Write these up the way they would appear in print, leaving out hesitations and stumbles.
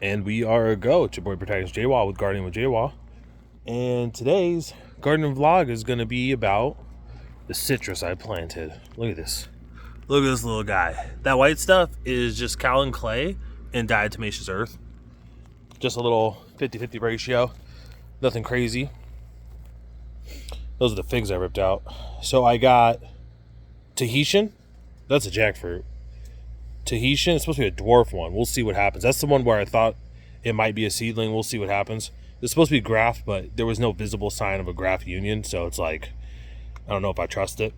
And we are a go. It's your boy Protagonist JWA with Gardening with JWA. And today's gardening vlog is going to be about the citrus I planted. Look at this. Look at this little guy. That white stuff is just kaolin clay and diatomaceous earth. Just a little 50-50 ratio. Nothing crazy. Those are the figs I ripped out. So I got Tahitian. That's a jackfruit. Tahitian, it's supposed to be a dwarf one. We'll see what happens. That's the one where I thought it might be a seedling. We'll see what happens. It's supposed to be graft, but there was no visible sign of a graft union, so it's like, I don't know if I trust it.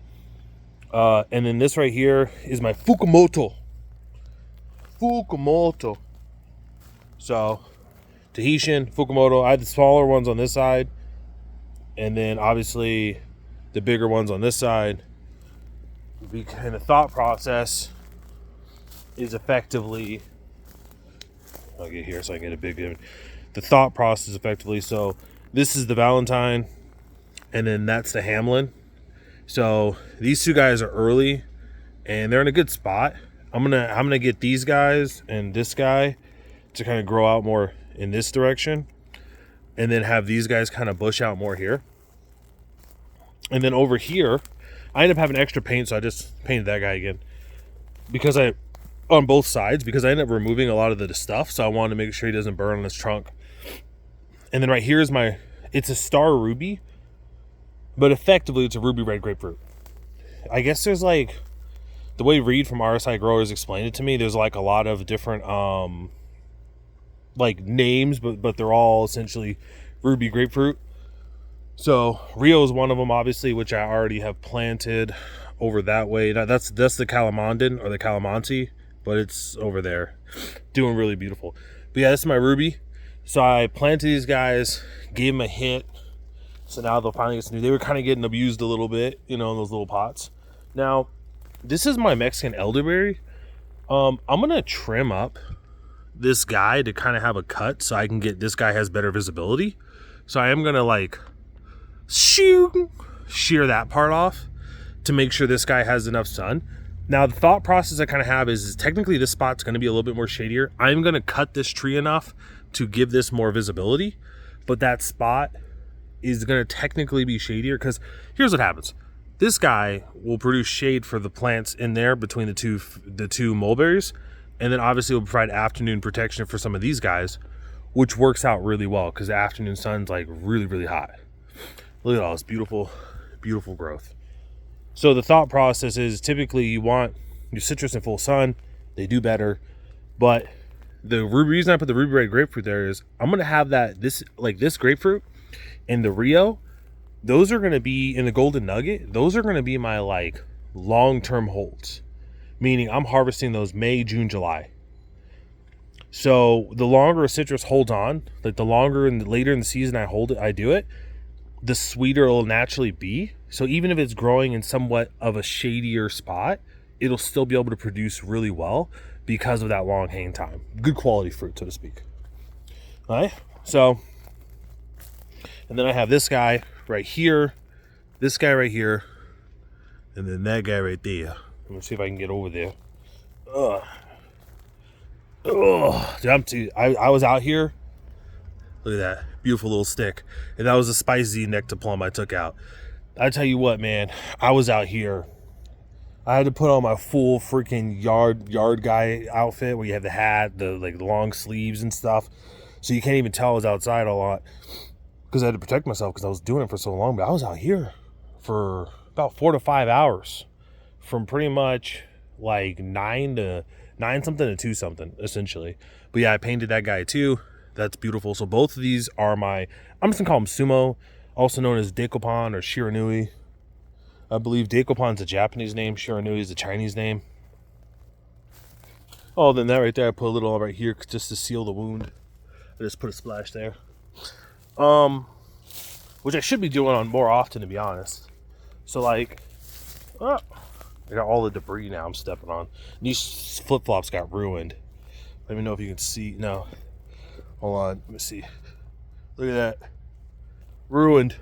And then this right here is my Fukumoto. So, Tahitian, Fukumoto. I had the smaller ones on this side, and then obviously the bigger ones on this side. And the thought process is effectively, I'll get here so I can get a big image. The thought process effectively, so this is the Valentine, and then that's the Hamlin. So these two guys are early and they're in a good spot. I'm gonna get these guys and this guy to kind of grow out more in this direction, and then have these guys kind of bush out more here. And then over here I ended up having extra paint, so I just painted that guy again because on both sides, because I ended up removing a lot of the stuff, so I wanted to make sure he doesn't burn on his trunk. And then right here is it's a star ruby, but effectively it's a ruby red grapefruit. I guess there's like, the way Reed from RSI Growers explained it to me, there's like a lot of different like names, but they're all essentially ruby grapefruit. So Rio is one of them, obviously, which I already have planted over that way. Now that's the Calamondin or the Calamansi, but it's over there doing really beautiful. But yeah, this is my ruby. So I planted these guys, gave them a hit, so now they'll finally get some new. They were kind of getting abused a little bit, in those little pots. Now this is my Mexican elderberry. I'm gonna trim up this guy to kind of have a cut so I can get, this guy has better visibility, so I am gonna like shear that part off to make sure this guy has enough sun. Now the thought process I kind of have is technically this spot's going to be a little bit more shadier. I'm going to cut this tree enough to give this more visibility, but that spot is going to technically be shadier because here's what happens. This guy will produce shade for the plants in there between the two mulberries, and then obviously will provide afternoon protection for some of these guys, which works out really well because the afternoon sun's like really hot. Look at all this beautiful growth. So the thought process is typically you want your citrus in full sun. They do better. But the reason I put the ruby red grapefruit there is I'm going to have this grapefruit and the Rio, those are going to be in the golden nugget. Those are going to be my like long-term holds, meaning I'm harvesting those May, June, July. So the longer a citrus holds on, like the longer and the later in the season I do it, the sweeter it'll naturally be. So even if it's growing in somewhat of a shadier spot, it'll still be able to produce really well because of that long hang time. Good quality fruit, so to speak. All right. So, and then I have this guy right here, this guy right here, and then that guy right there. Let me see if I can get over there. Dude, I was out here. Look at that beautiful little stick, and that was a spicy nectar plum I took out. I tell you what, man, I was out here. I had to put on my full freaking yard guy outfit where you have the hat, the long sleeves and stuff, so you can't even tell I was outside a lot because I had to protect myself because I was doing it for so long. But I was out here for about 4 to 5 hours, from pretty much like 9 something to 2 something essentially. But yeah, I painted that guy too. That's beautiful. So both of these are I'm just gonna call them Sumo, also known as Daikopon or Shiranui. I believe Daikopon's a Japanese name, Shiranui is a Chinese name. Oh, then that right there, I put a little right here just to seal the wound. I just put a splash there. Which I should be doing on more often, to be honest. So like, I got all the debris now I'm stepping on. These flip-flops got ruined. Let me know if you can see. No. Hold on, let me see. Look at that. Ruined.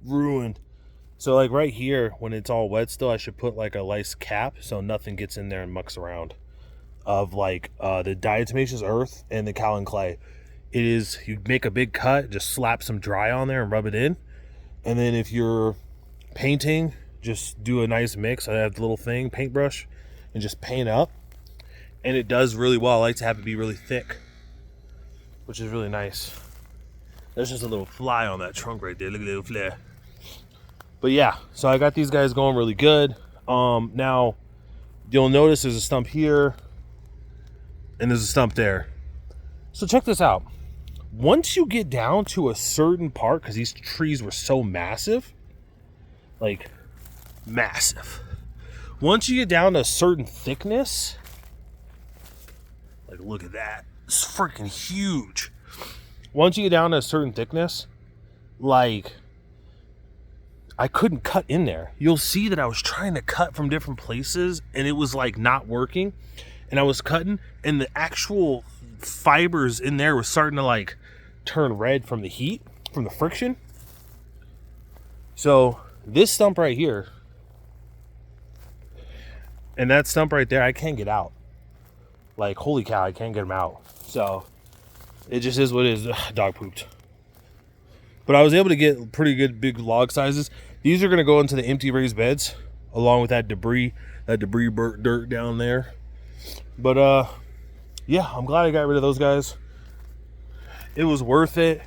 Ruined. So like right here, when it's all wet still, I should put like a nice cap so nothing gets in there and mucks around. of like the diatomaceous earth and the kaolin clay. It is, you make a big cut, just slap some dry on there and rub it in. And then if you're painting, just do a nice mix. I have the little thing, paintbrush, and just paint up. And it does really well. I like to have it be really thick, which is really nice. There's just a little fly on that trunk right there. Look at the little fly. But yeah, so I got these guys going really good. Now, you'll notice there's a stump here, and there's a stump there. So check this out. Once you get down to a certain part, because these trees were so massive, like massive. Once you get down to a certain thickness, like look at that, it's freaking huge. Once you get down to a certain thickness, like I couldn't cut in there. You'll see that I was trying to cut from different places and it was like not working. And I was cutting and the actual fibers in there were starting to like turn red from the heat, from the friction. So this stump right here and that stump right there, I can't get out. Like, holy cow, I can't get them out. So it just is what it is. Ugh, dog pooped. But I was able to get pretty good big log sizes. These are going to go into the empty raised beds along with that debris burnt dirt down there. But yeah, I'm glad I got rid of those guys. It was worth it.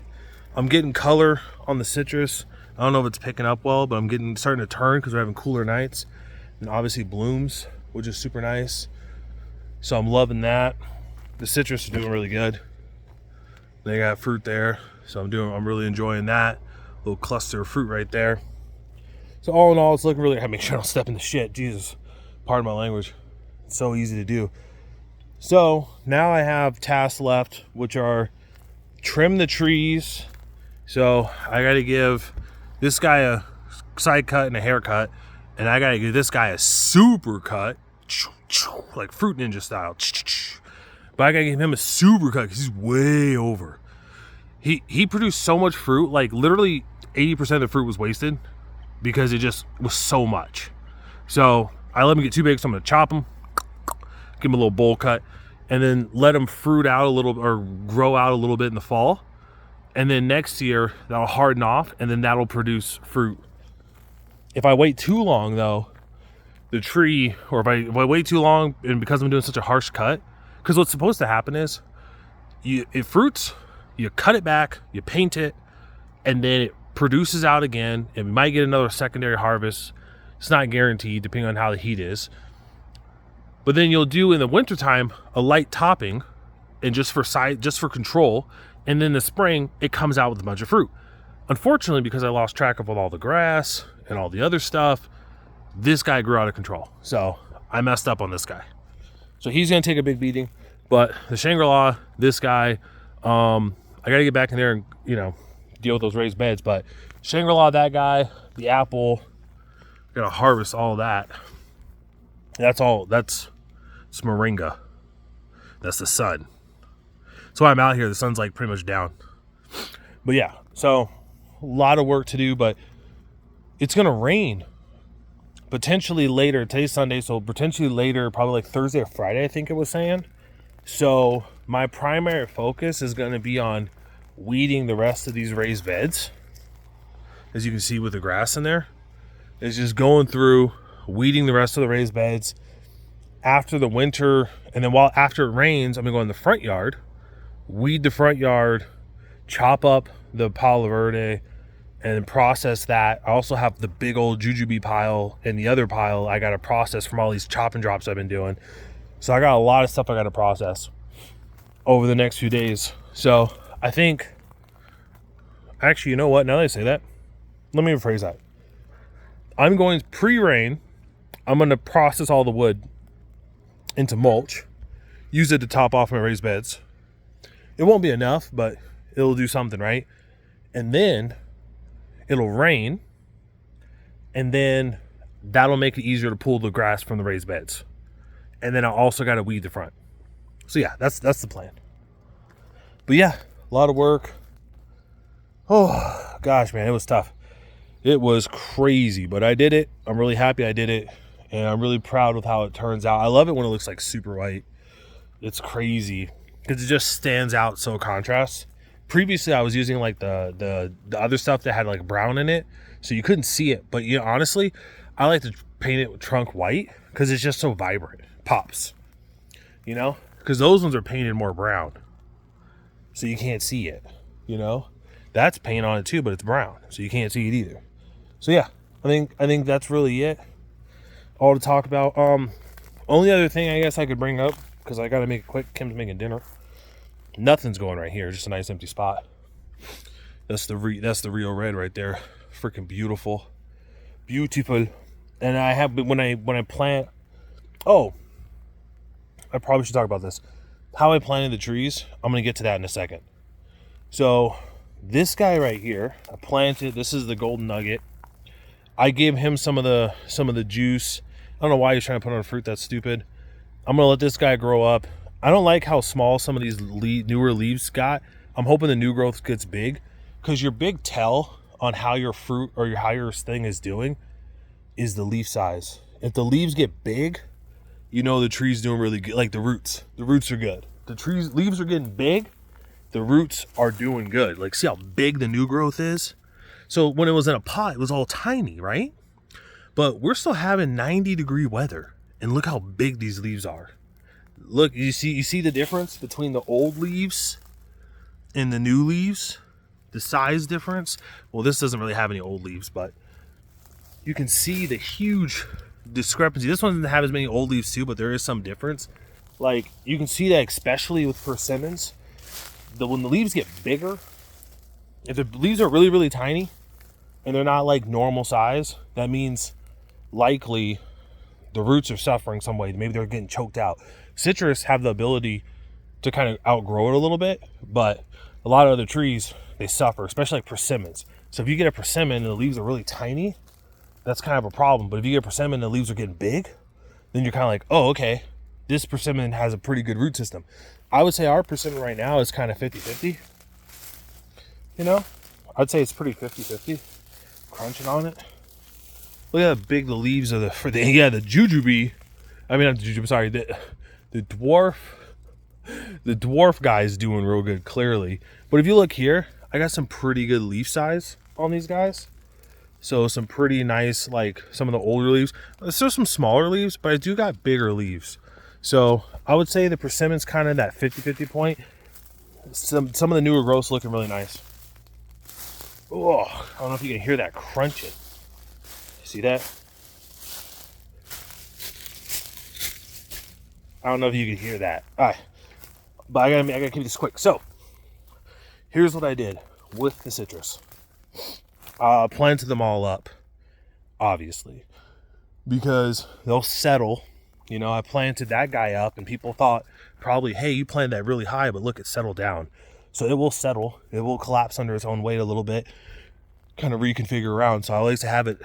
I'm getting color on the citrus. I don't know if it's picking up well, but I'm starting to turn because we're having cooler nights. And obviously blooms, which is super nice. So I'm loving that. The citrus is doing really good. They got fruit there. So I'm really enjoying that. Little cluster of fruit right there. So all in all, it's looking really, I make sure I don't step in the shit. Jesus, pardon my language. It's so easy to do. So now I have tasks left, which are trim the trees. So I got to give this guy a side cut and a haircut. And I got to give this guy a super cut, like Fruit Ninja style. But I got to give him a super cut because he's way over. He produced so much fruit, like literally 80% of the fruit was wasted because it just was so much. So I let him get too big, so I'm going to chop him, give him a little bowl cut, and then let him fruit out a little or grow out a little bit in the fall. And then next year, that'll harden off, and then that'll produce fruit. If I wait too long, though, the tree, or if I wait too long, and because I'm doing such a harsh cut, because what's supposed to happen is, it fruits, you cut it back, you paint it, and then it produces out again, and we might get another secondary harvest. It's not guaranteed, depending on how the heat is. But then you'll do in the wintertime a light topping, and just for control, and then in the spring it comes out with a bunch of fruit. Unfortunately, because I lost track of all the grass and all the other stuff, this guy grew out of control. So I messed up on this guy. So he's gonna take a big beating. But the Shangri-La, this guy, I gotta get back in there and deal with those raised beds. But Shangri-La, that guy, the apple, gotta harvest all that. That's it's moringa. That's the sun. That's why I'm out here. The sun's like pretty much down. But yeah, so a lot of work to do, but it's gonna rain potentially later. Today's Sunday, so potentially later, probably like Thursday or Friday, I think it was saying. So my primary focus is going to be on weeding the rest of these raised beds. As you can see with the grass in there, it's just going through weeding the rest of the raised beds after the winter. And then after it rains, I'm going to go in the front yard, weed the front yard, chop up the Palo Verde, and process that. I also have the big old jujube pile and the other pile I got to process from all these chop and drops I've been doing. So I got a lot of stuff I got to process over the next few days. So I think, actually, you know what? Now that I say that, let me rephrase that. I'm going pre-rain. I'm going to process all the wood into mulch, use it to top off my raised beds. It won't be enough, but it'll do something, right? And then it'll rain, and then that'll make it easier to pull the grass from the raised beds. And then I also got to weed the front. So yeah, that's the plan. But yeah, a lot of work. Oh gosh, man, it was tough. It was crazy, but I did it. I'm really happy I did it, and I'm really proud with how it turns out. I love it when it looks like super white. It's crazy because it just stands out so contrast. Previously, I was using like the other stuff that had like brown in it, so you couldn't see it. But honestly, I like to paint it with trunk white because it's just so vibrant. Pops, because those ones are painted more brown, so you can't see it. That's paint on it too, but it's brown, so you can't see it either. So yeah, I think that's really it. All to talk about. Only other thing I guess I could bring up, because I gotta make it quick. Kim's making dinner. Nothing's going right here. Just a nice empty spot. That's the Rio Red right there. Freaking beautiful. And I have when I plant. Oh, I probably should talk about this. How I planted the trees. I'm gonna get to that in a second. So this guy right here, I planted. This is the Golden Nugget. I gave him some of the juice. I don't know why he's trying to put on fruit. That's stupid. I'm gonna let this guy grow up. I don't like how small some of these newer leaves got. I'm hoping the new growth gets big, because your big tell on how your fruit or how your thing is doing is the leaf size. If the leaves get big, the tree's doing really good. Like the roots are good. Leaves are getting big. The roots are doing good. Like, see how big the new growth is? So when it was in a pot, it was all tiny, right? But we're still having 90-degree weather, and look how big these leaves are. Look, you see the difference between the old leaves and the new leaves? The size difference? Well, this doesn't really have any old leaves, but you can see the huge discrepancy. This one doesn't have as many old leaves too, but there is some difference. Like, you can see that especially with persimmons. When the leaves get bigger, if the leaves are really, really tiny and they're not like normal size, that means likely the roots are suffering some way. Maybe they're getting choked out. Citrus have the ability to kind of outgrow it a little bit, but a lot of other trees, they suffer, especially like persimmons. So if you get a persimmon and the leaves are really tiny, that's kind of a problem. But if you get a persimmon and the leaves are getting big, then you're kind of like, oh, okay, this persimmon has a pretty good root system. I would say our persimmon right now is kind of 50-50. I'd say it's pretty 50-50. Crunching on it. Look at how big the leaves are. The jujube. I mean, not the jujube, sorry. The dwarf guy is doing real good, clearly. But if you look here, I got some pretty good leaf size on these guys. So some pretty nice, like some of the older leaves. There's still some smaller leaves, but I do got bigger leaves. So I would say the persimmon's kind of that 50-50 point. Some of the newer growths looking really nice. Oh, I don't know if you can hear that crunching. See that? I don't know if you can hear that. All right. But I gotta keep this quick. So here's what I did with the citrus. Planted them all up, obviously, because they'll settle. I planted that guy up, and people thought probably, hey, you planted that really high, but look, it settled down. So it will settle. It will collapse under its own weight a little bit, kind of reconfigure around. So I like to have it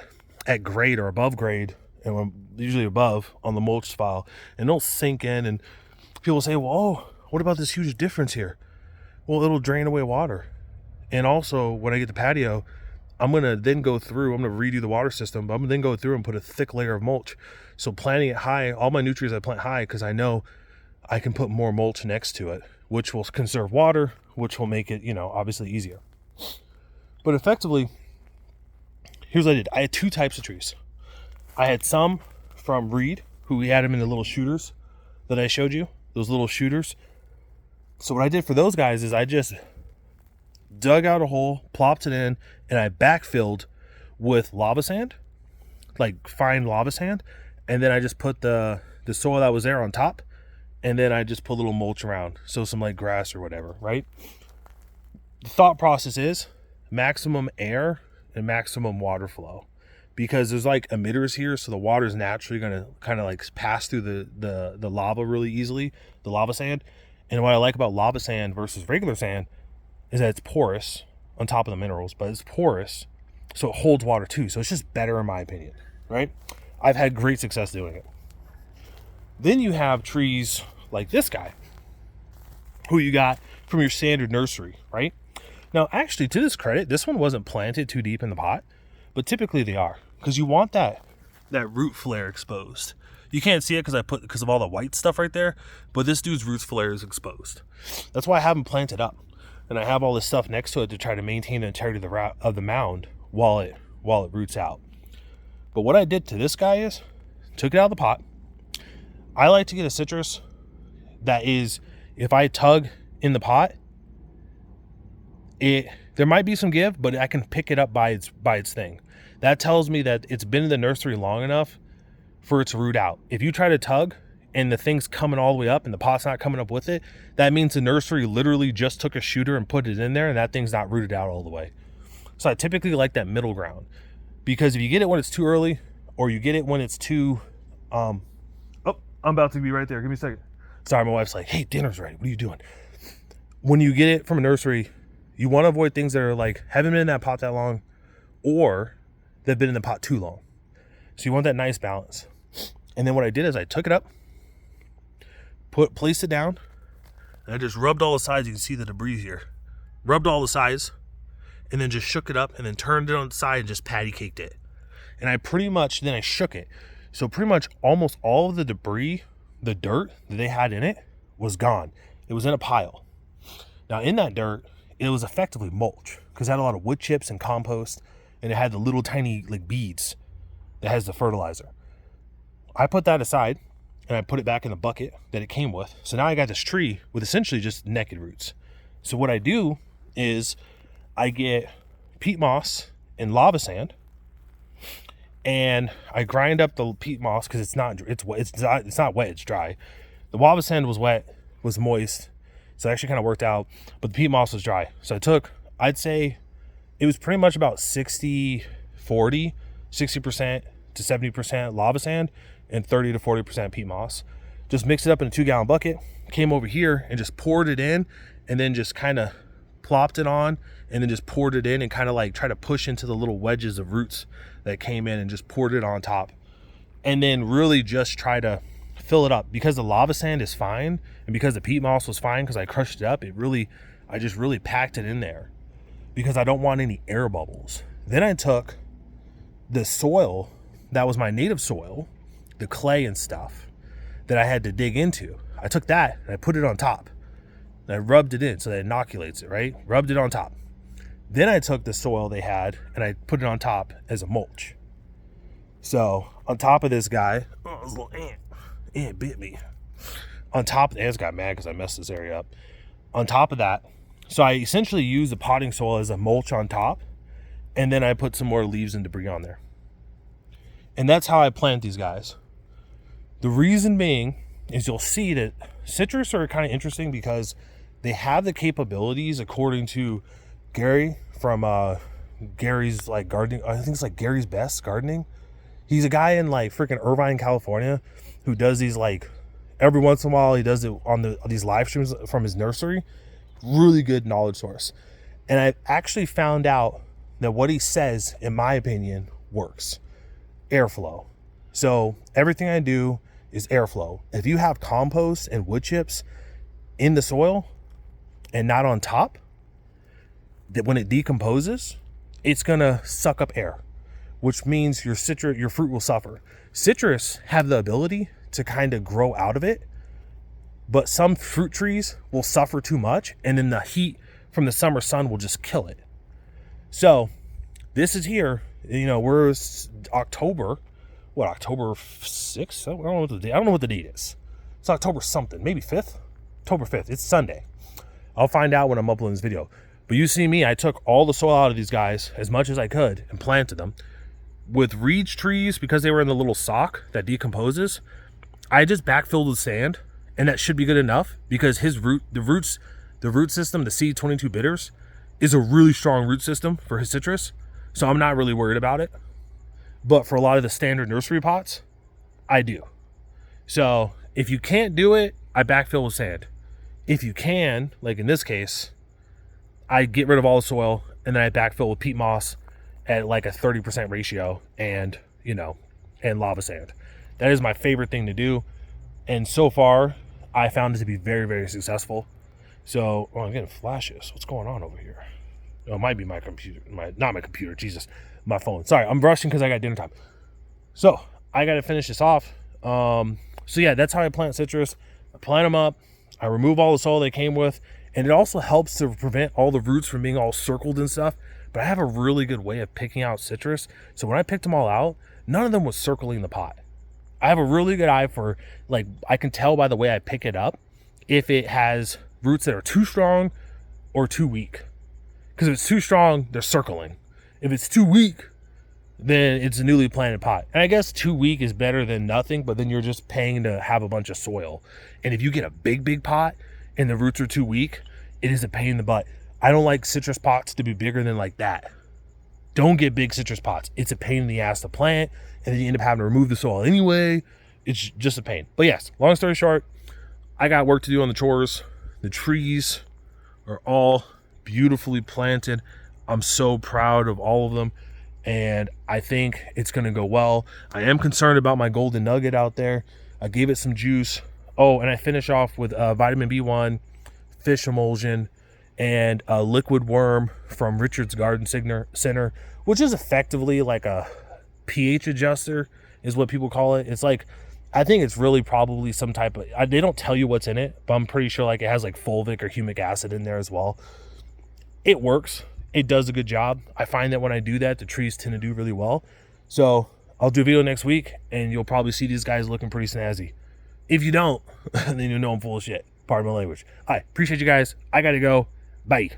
at grade or above grade, and usually above on the mulch file, and it'll sink in. And people say, well, what about this huge difference here? Well, it'll drain away water. And also, when I get the patio, I'm going to then go through, I'm going to redo the water system, but I'm going to then go through and put a thick layer of mulch. So planting it high, all my nutrients I plant high, because I know I can put more mulch next to it, which will conserve water, which will make it, obviously easier. But effectively, here's what I did. I had two types of trees. I had some from Reed, who we had them in the little shooters that I showed you, those little shooters. So what I did for those guys is I just dug out a hole, plopped it in, and I backfilled with lava sand, like fine lava sand. And then I just put the soil that was there on top, and then I just put a little mulch around, so some like grass or whatever, right? The thought process is maximum air and maximum water flow, because there's like emitters here, so the water is naturally going to kind of like pass through the lava really easily, the lava sand. And what I like about lava sand versus regular sand is that it's porous on top of the minerals, but it's porous, so it holds water too. So it's just better in my opinion, right? I've had great success doing it. Then you have trees like this guy, who you got from your standard nursery, right? Now, actually, to this credit, this one wasn't planted too deep in the pot, but typically they are, because you want that root flare exposed. You can't see it because of all the white stuff right there, but this dude's roots flare is exposed. That's why I have him planted up, and I have all this stuff next to it to try to maintain the integrity of the mound while it roots out. But what I did to this guy is took it out of the pot. I like to get a citrus that is, if I tug in the pot, there might be some give, but I can pick it up by its thing. That tells me that it's been in the nursery long enough for it to root out. If you try to tug and the thing's coming all the way up and the pot's not coming up with it, that means the nursery literally just took a shooter and put it in there, and that thing's not rooted out all the way. So I typically like that middle ground, because if you get it when it's too early, or you get it when it's too I'm about to be right there, give me a second. Sorry, my wife's like, hey, dinner's ready, what are you doing? When you get it from a nursery, you want to avoid things that are like haven't been in that pot that long, or they've been in the pot too long. So you want that nice balance. And then what I did is I took it up, placed it down, and I just rubbed all the sides. You can see the debris here. Rubbed all the sides, and then just shook it up, and then turned it on the side and just patty caked it. And then I shook it. So pretty much almost all of the debris, the dirt that they had in it, was gone. It was in a pile. Now in that dirt, it was effectively mulch, because it had a lot of wood chips and compost, and it had the little tiny like beads that has the fertilizer. I put that aside, and I put it back in the bucket that it came with. So now I got this tree with essentially just naked roots. So what I do is I get peat moss and lava sand, and I grind up the peat moss because it's not wet, it's dry. The lava sand was wet, was moist, so it actually kind of worked out, but the peat moss was dry. So I'd say it was pretty much about 60-40, 60% to 70% lava sand and 30 to 40% peat moss. Just mixed it up in a 2-gallon bucket, came over here and just poured it in, and then just kind of plopped it on, and then just poured it in and kind of like try to push into the little wedges of roots that came in, and just poured it on top. And then really just try to fill it up, because the lava sand is fine, and because the peat moss was fine because I crushed it up. I just really packed it in there because I don't want any air bubbles. Then I took the soil that was my native soil, the clay and stuff that I had to dig into. I took that and I put it on top, and I rubbed it in so that it inoculates it, right? Rubbed it on top. Then I took the soil they had and I put it on top as a mulch. So on top of this guy, this little ant bit me. On top, the ants got mad because I messed this area up. On top of that, so I essentially use the potting soil as a mulch on top, and then I put some more leaves and debris on there. And that's how I plant these guys. The reason being is you'll see that citrus are kind of interesting because they have the capabilities, according to Gary from Gary's like gardening, I think it's like Gary's Best Gardening. He's a guy in like freaking Irvine, California, who does these like every once in a while. He does it on these live streams from his nursery. Really good knowledge source. And I actually found out that what he says, in my opinion, works. Airflow. So everything I do is airflow. If you have compost and wood chips in the soil and not on top, that when it decomposes, it's gonna suck up air, which means your fruit will suffer. Citrus have the ability to kind of grow out of it, but some fruit trees will suffer too much, and then the heat from the summer sun will just kill it. So this is here, we're October 6th? I don't know what the date is. It's October something, maybe 5th? October 5th, it's Sunday. I'll find out when I'm uploading this video. But you see me, I took all the soil out of these guys as much as I could and planted them. With reed trees, because they were in the little sock that decomposes, I just backfilled with sand, and that should be good enough, because the root system, the C22 bitters, is a really strong root system for his citrus, so I'm not really worried about it. But for a lot of the standard nursery pots, I do. So if you can't do it, I backfill with sand. If you can, like in this case, I get rid of all the soil, and then I backfill with peat moss at like a 30% ratio, and lava sand. That is my favorite thing to do, and so far I found it to be very, very successful. So I'm getting flashes. What's going on over here? Oh, it might be my computer. Not my computer, Jesus, my phone. Sorry, I'm rushing because I got dinner time. So I got to finish this off. So yeah, that's how I plant citrus. I plant them up, I remove all the soil they came with, and it also helps to prevent all the roots from being all circled and stuff. But I have a really good way of picking out citrus. So when I picked them all out, none of them was circling the pot. I have a really good eye for, like, I can tell by the way I pick it up if it has roots that are too strong or too weak. Because if it's too strong, they're circling. If it's too weak, then it's a newly planted pot. And I guess too weak is better than nothing, but then you're just paying to have a bunch of soil. And if you get a big pot and the roots are too weak, it is a pain in the butt. I don't like citrus pots to be bigger than like that. Don't get big citrus pots. It's a pain in the ass to plant, and then you end up having to remove the soil anyway. It's just a pain. But yes, long story short, I got work to do on the chores. The trees are all beautifully planted. I'm so proud of all of them, and I think it's going to go well. I am concerned about my golden nugget out there. I gave it some juice. Oh, and I finish off with vitamin B1, fish emulsion, and a liquid worm from Richard's Garden Center, which is effectively like a pH adjuster is what people call it. It's like, I think it's really probably some type of, they don't tell you what's in it, but I'm pretty sure like it has like fulvic or humic acid in there as well. It works. It does a good job. I find that when I do that, the trees tend to do really well. So I'll do a video next week, and you'll probably see these guys looking pretty snazzy. If you don't, then you know I'm full of shit. Pardon my language. All right, appreciate you guys. I gotta go. Bye.